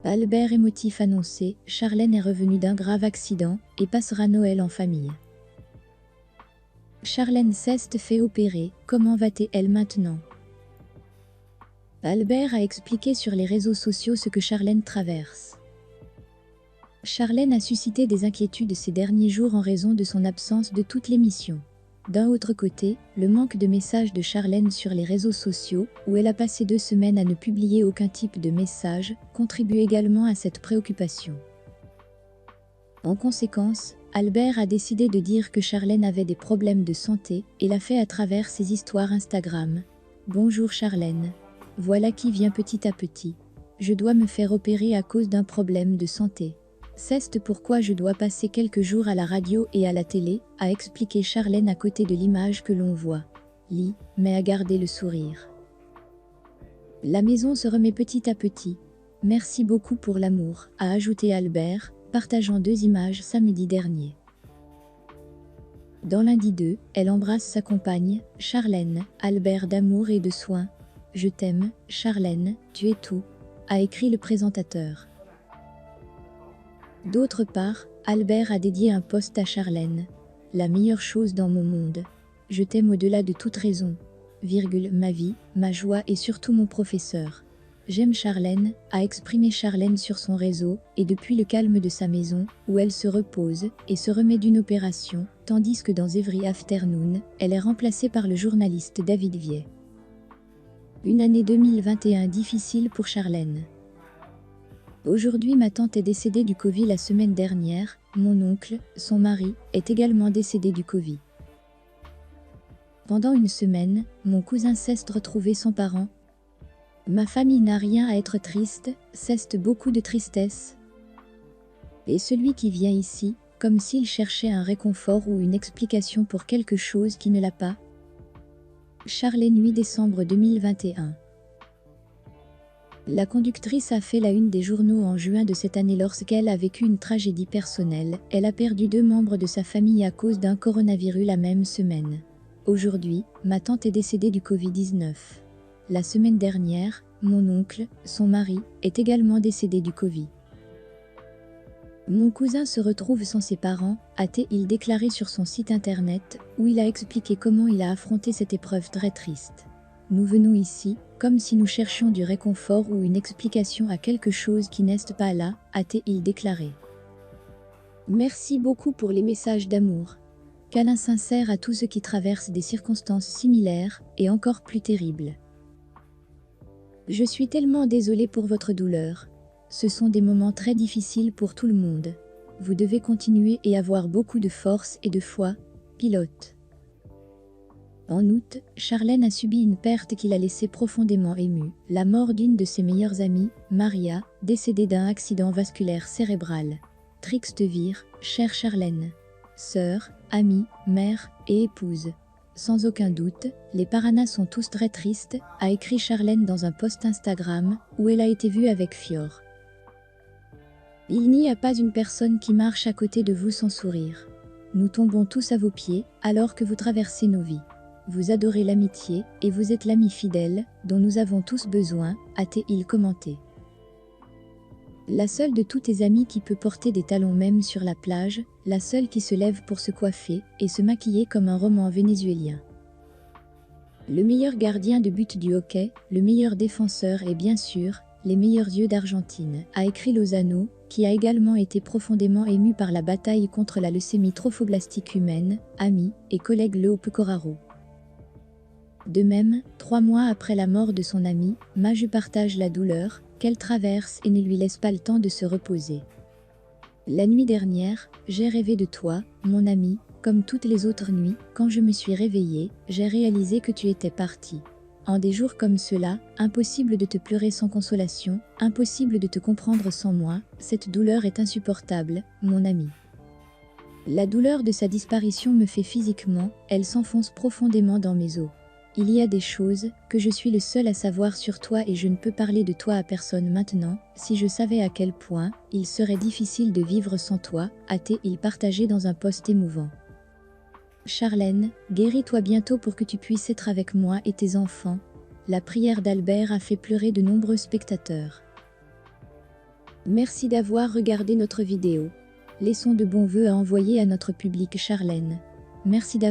Albert émotif annoncé, Charlène est revenue d'un grave accident et passera Noël en famille. Charlène s'est fait opérer, comment va-t-elle maintenant? Albert a expliqué sur les réseaux sociaux ce que Charlène traverse. Charlène a suscité des inquiétudes ces derniers jours en raison de son absence de toute l'émission. D'un autre côté, le manque de messages de Charlène sur les réseaux sociaux, où elle a passé 2 semaines à ne publier aucun type de message, contribue également à cette préoccupation. En conséquence, Albert a décidé de dire que Charlène avait des problèmes de santé et l'a fait à travers ses histoires Instagram. Bonjour Charlène. Voilà qui vient petit à petit. Je dois me faire opérer à cause d'un problème de santé. C'est pourquoi je dois passer quelques jours à la radio et à la télé, a expliqué Charlène à côté de l'image que l'on voit. Lit, mais à garder le sourire. La maison se remet petit à petit. Merci beaucoup pour l'amour, a ajouté Albert, partageant 2 images samedi dernier. Dans lundi 2, elle embrasse sa compagne, Charlène, Albert d'amour et de soins. Je t'aime, Charlène, tu es tout, a écrit le présentateur. D'autre part, Albert a dédié un post à Charlène. La meilleure chose dans mon monde. Je t'aime au-delà de toute raison. Ma vie, ma joie et surtout mon professeur. J'aime Charlène, a exprimé Charlène sur son réseau, et depuis le calme de sa maison, où elle se repose et se remet d'une opération, tandis que dans Every Afternoon, elle est remplacée par le journaliste David Viet. Une année 2021 difficile pour Charlène. Aujourd'hui, ma tante est décédée du Covid la semaine dernière, mon oncle, son mari, est également décédé du Covid. Pendant une semaine, mon cousin s'est retrouvé sans parents. Ma famille n'a rien à être triste, c'est beaucoup de tristesse. Et celui qui vient ici, comme s'il cherchait un réconfort ou une explication pour quelque chose qui ne l'a pas. Charlène 8 décembre 2021. La conductrice a fait la une des journaux en juin de cette année lorsqu'elle a vécu une tragédie personnelle. Elle a perdu 2 membres de sa famille à cause d'un coronavirus la même semaine. Aujourd'hui, ma tante est décédée du Covid-19. La semaine dernière, mon oncle, son mari, est également décédé du Covid. Mon cousin se retrouve sans ses parents, a-t-il déclaré sur son site internet, où il a expliqué comment il a affronté cette épreuve très triste. Nous venons ici, comme si nous cherchions du réconfort ou une explication à quelque chose qui n'est pas là, a-t-il déclaré. Merci beaucoup pour les messages d'amour. Câlin sincère à tous ceux qui traversent des circonstances similaires et encore plus terribles. Je suis tellement désolée pour votre douleur. Ce sont des moments très difficiles pour tout le monde. Vous devez continuer et avoir beaucoup de force et de foi. Pilote. En août, Charlène a subi une perte qui l'a laissée profondément émue. La mort d'une de ses meilleures amies, Maria, décédée d'un accident vasculaire cérébral. Triste vire, chère Charlène. Sœur, amie, mère et épouse. Sans aucun doute, les Paranas sont tous très tristes, a écrit Charlène dans un post Instagram, où elle a été vue avec Fior. Il n'y a pas une personne qui marche à côté de vous sans sourire. Nous tombons tous à vos pieds, alors que vous traversez nos vies. Vous adorez l'amitié, et vous êtes l'ami fidèle, dont nous avons tous besoin, a-t-il commenté. La seule de tous tes amis qui peut porter des talons même sur la plage, la seule qui se lève pour se coiffer et se maquiller comme un roman vénézuélien. Le meilleur gardien de but du hockey, le meilleur défenseur et bien sûr, les meilleurs yeux d'Argentine, a écrit Lozano, qui a également été profondément ému par la bataille contre la leucémie trophoblastique humaine, ami et collègue Leo Pecoraro. De même, 3 mois après la mort de son ami, Maju partage la douleur qu'elle traverse et ne lui laisse pas le temps de se reposer. La nuit dernière, j'ai rêvé de toi, mon ami, comme toutes les autres nuits, quand je me suis réveillée, j'ai réalisé que tu étais parti. En des jours comme ceux-là, impossible de te pleurer sans consolation, impossible de te comprendre sans moi, cette douleur est insupportable, mon ami. La douleur de sa disparition me fait physiquement, elle s'enfonce profondément dans mes os. Il y a des choses que je suis le seul à savoir sur toi et je ne peux parler de toi à personne maintenant. Si je savais à quel point il serait difficile de vivre sans toi, a-t-il partagé dans un post émouvant. Charlène, guéris-toi bientôt pour que tu puisses être avec moi et tes enfants. La prière d'Albert a fait pleurer de nombreux spectateurs. Merci d'avoir regardé notre vidéo. Laissons de bons vœux à envoyer à notre public Charlène. Merci d'avoir